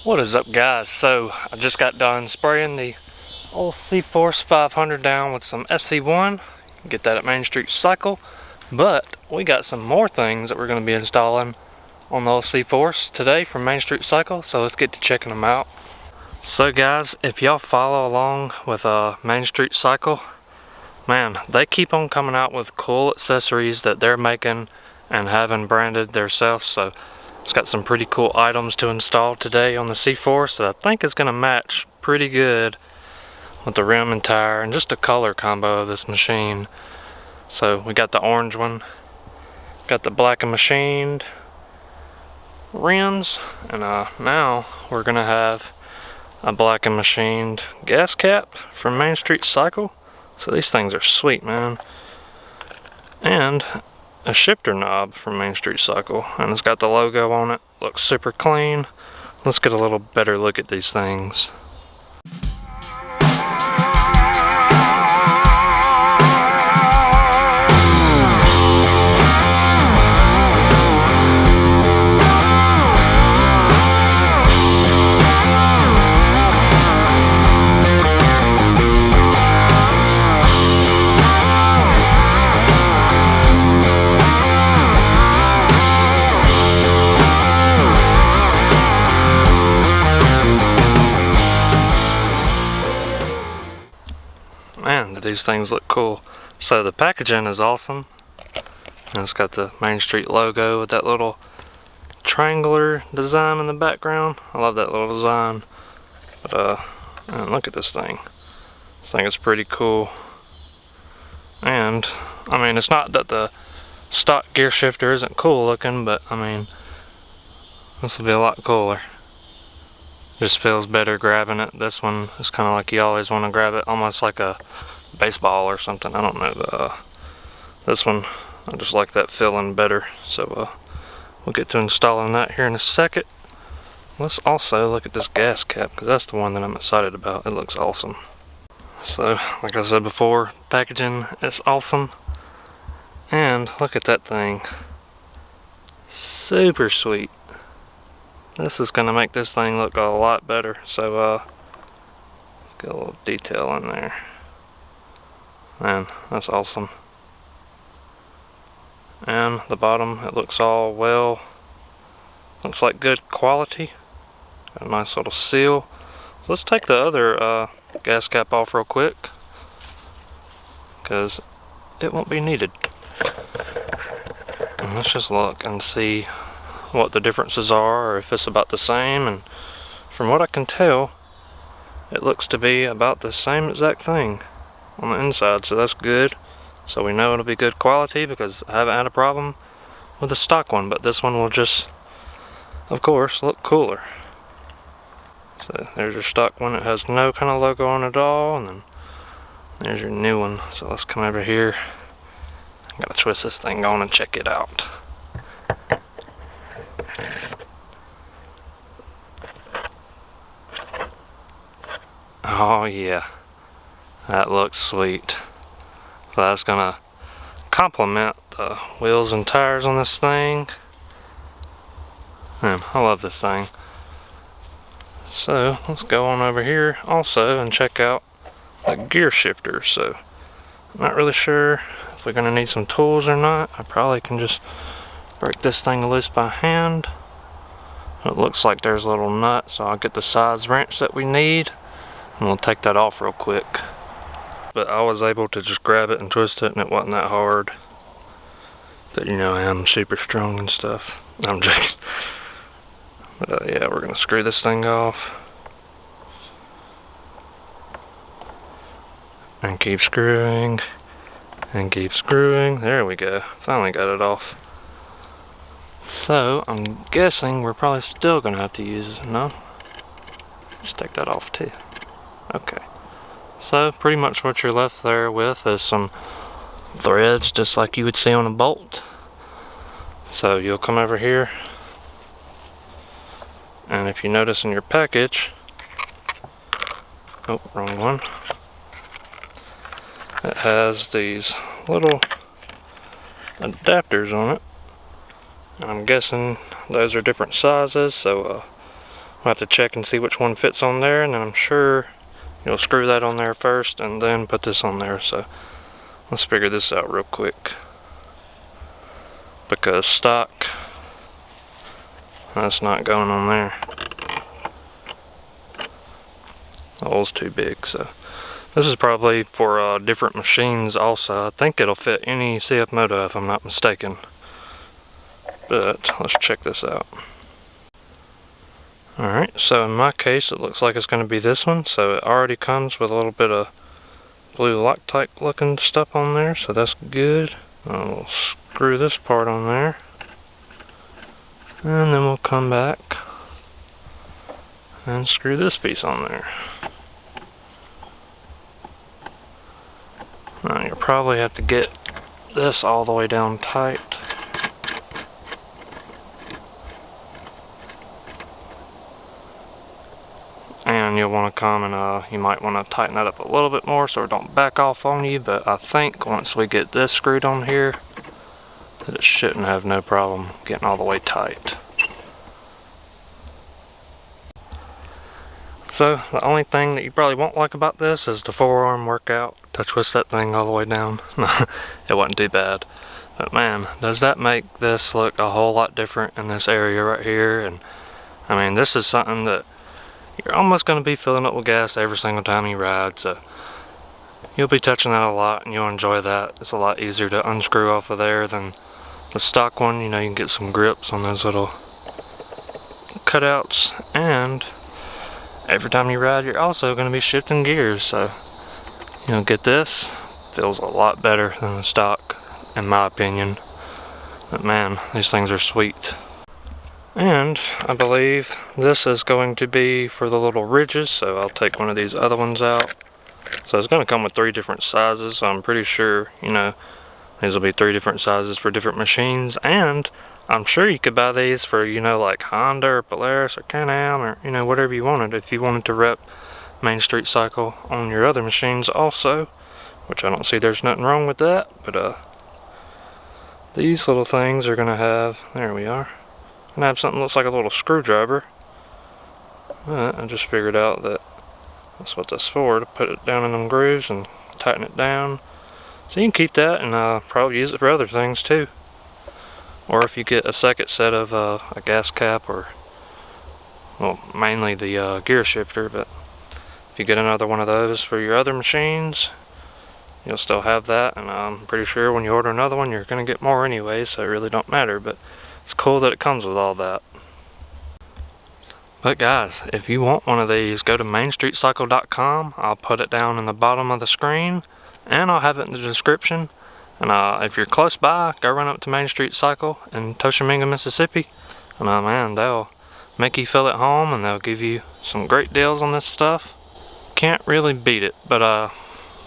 What is up, guys? So I just got done spraying the old C-Force 500 down with some SC1. Get that at Main Street Cycle. But we got some more things that we're going to be installing on the old C-Force today from Main Street Cycle, so let's get to checking them out. So guys, if y'all follow along with Main Street Cycle, man, they keep on coming out with cool accessories that they're making and having branded themselves. So it's got some pretty cool items to install today on the C-Force that I think is going to match pretty good with the rim and tire and just the color combo of this machine. So we got the orange one, got the black and machined rims, and now we're going to have a black and machined gas cap from Main Street Cycle. So these things are sweet, man. And a shifter knob from Main Street Cycle, and it's got the logo on it. Looks super clean. Let's get a little better look at these things. Man, do these things look cool. So the packaging is awesome. And it's got the Main Street logo with that little triangular design in the background. I love that little design. But man, look at this thing. This thing is pretty cool. And I mean, it's not that the stock gear shifter isn't cool looking, but I mean, this will be a lot cooler. Just feels better grabbing it. This one is kind of like you always want to grab it, almost like a baseball or something. I don't know. This one, I just like that feeling better. So we'll get to installing that here in a second. Let's also look at this gas cap, because that's the one that I'm excited about. It looks awesome. So, like I said before, packaging is awesome. And look at that thing. Super sweet. This is going to make this thing look a lot better. So, get a little detail in there. Man, that's awesome. And the bottom, it looks all well. Looks like good quality. Got a nice little seal. So let's take the other gas cap off real quick, because it won't be needed. And let's just look and see what the differences are, or if it's about the same. And from what I can tell, it looks to be about the same exact thing on the inside, so that's good. So we know it'll be good quality, because I haven't had a problem with the stock one, but this one will just, of course, look cooler. So there's your stock one. It has no kind of logo on it at all, and then there's your new one. So let's come over here. I gotta twist this thing on and check it out. Oh yeah, that looks sweet. So that's gonna complement the wheels and tires on this thing. Man, I love this thing. So let's go on over here also and check out the gear shifter. So I'm not really sure if we're gonna need some tools or not. I probably can just break this thing loose by hand. It looks like there's a little nut, so I'll get the size wrench that we need and we'll take that off real quick. But I was able to just grab it and twist it, and it wasn't that hard. But you know, I am super strong and stuff. I'm joking. But yeah, we're gonna screw this thing off. And keep screwing. And keep screwing. There we go. Finally got it off. So, I'm guessing we're probably still gonna have to use, no? Just take that off too. Okay. So, pretty much what you're left there with is some threads, just like you would see on a bolt. So, you'll come over here, and if you notice in your package, oh, wrong one. It has these little adapters on it. I'm guessing those are different sizes, so We'll have to check and see which one fits on there, and then I'm sure you'll screw that on there first and then put this on there. So let's figure this out real quick, because stock, that's not going on there. The hole's too big. So this is probably for different machines also. I think it'll fit any Cfmoto if I'm not mistaken. But let's check this out. Alright, so in my case it looks like it's going to be this one. So it already comes with a little bit of blue Loctite looking stuff on there, so that's good. We'll screw this part on there, and then we'll come back and screw this piece on there. Now you'll probably have to get this all the way down tight. And you'll want to come and you might want to tighten that up a little bit more so it don't back off on you, but I think once we get this screwed on here, that it shouldn't have no problem getting all the way tight. So the only thing that you probably won't like about this is the forearm workout to twist that thing all the way down. It wasn't too bad, but man, does that make this look a whole lot different in this area right here. And I mean, this is something that you're almost going to be filling up with gas every single time you ride, so you'll be touching that a lot and you'll enjoy that. It's a lot easier to unscrew off of there than the stock one. You know, you can get some grips on those little cutouts, and every time you ride you're also going to be shifting gears, so you know, get this, feels a lot better than the stock in my opinion. But man, these things are sweet. And I believe this is going to be for the little ridges, so I'll take one of these other ones out. So it's going to come with 3 different sizes, so I'm pretty sure, you know, these will be 3 different sizes for different machines. And I'm sure you could buy these for, you know, like Honda or Polaris or Can-Am or, you know, whatever you wanted. If you wanted to rep Main Street Cycle on your other machines also, which I don't see there's nothing wrong with that. But these little things are going to have, there we are. And have something that looks like a little screwdriver. I just figured out that that's what that's for, to put it down in them grooves and tighten it down. So you can keep that and probably use it for other things too. Or if you get a second set of a gas cap, or well, mainly the gear shifter, but if you get another one of those for your other machines, you'll still have that. And I'm pretty sure when you order another one you're going to get more anyway, so it really don't matter. But it's cool that it comes with all that. But guys, if you want one of these, go to mainstreetcycle.com. I'll put it down in the bottom of the screen, and I'll have it in the description. And if you're close by, go run up to Main Street Cycle in Toshiminga, Mississippi. And man, they'll make you feel at home, and they'll give you some great deals on this stuff. Can't really beat it. But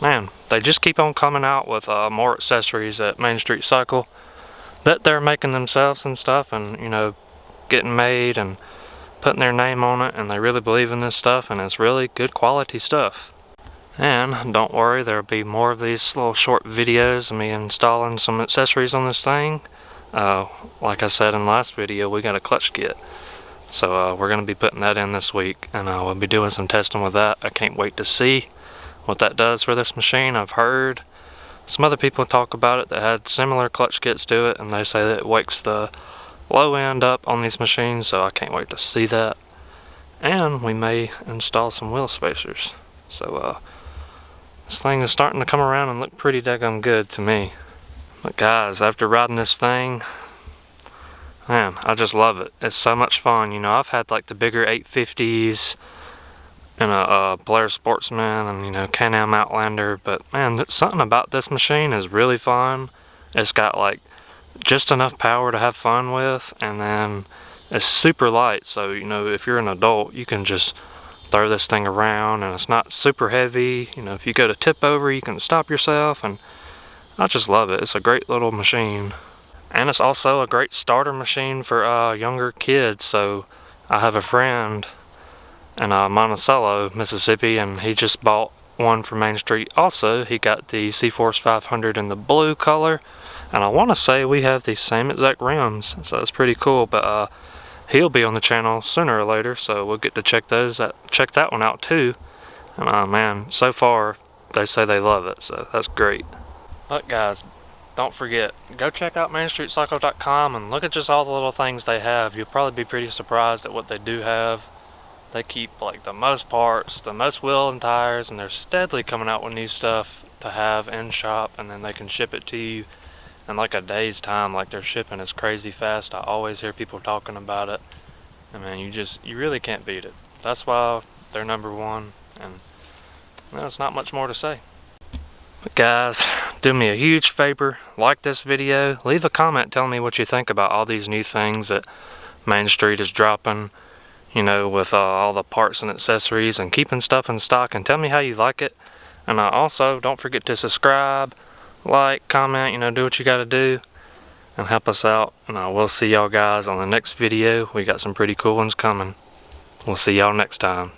man, they just keep on coming out with more accessories at Main Street Cycle that they're making themselves and stuff, and you know, getting made and putting their name on it, and they really believe in this stuff, and it's really good quality stuff. And don't worry, there'll be more of these little short videos of me installing some accessories on this thing. Like I said in the last video, we got a clutch kit, so we're going to be putting that in this week, and we'll be doing some testing with that. I can't wait to see what that does for this machine. I've heard some other people talk about it that had similar clutch kits to it, and they say that it wakes the low end up on these machines, so I can't wait to see that. And we may install some wheel spacers. So this thing is starting to come around and look pretty daggum good to me. But guys, after riding this thing, man, I just love it. It's so much fun. You know, I've had like the bigger 850s and a Polaris Sportsman and, you know, Can-Am Outlander, but man, something about this machine is really fun. It's got like just enough power to have fun with, and then it's super light, so you know, if you're an adult you can just throw this thing around, and it's not super heavy. You know, if you go to tip over you can stop yourself, and I just love it. It's a great little machine, and it's also a great starter machine for younger kids. So I have a friend in Monticello, Mississippi, and he just bought one for Main Street also. He got the C-Force 500 in the blue color, and I want to say we have the same exact rims, so it's pretty cool. But he'll be on the channel sooner or later, so we'll get to check that one out too. And man, so far they say they love it, so that's great. But guys, don't forget, go check out MainStreetCycle.com and look at just all the little things they have. You'll probably be pretty surprised at what they do have. They keep like the most parts, the most wheel and tires, and they're steadily coming out with new stuff to have in shop, and then they can ship it to you in like a day's time. Like, their shipping is crazy fast. I always hear people talking about it. I mean, you really can't beat it. That's why they're #1, and there's not much more to say. But guys, do me a huge favor, like this video, leave a comment telling me what you think about all these new things that Main Street is dropping, you know, with all the parts and accessories and keeping stuff in stock, and tell me how you like it. And also, don't forget to subscribe, like, comment, you know, do what you gotta do and help us out. And we'll see y'all guys on the next video. We got some pretty cool ones coming. We'll see y'all next time.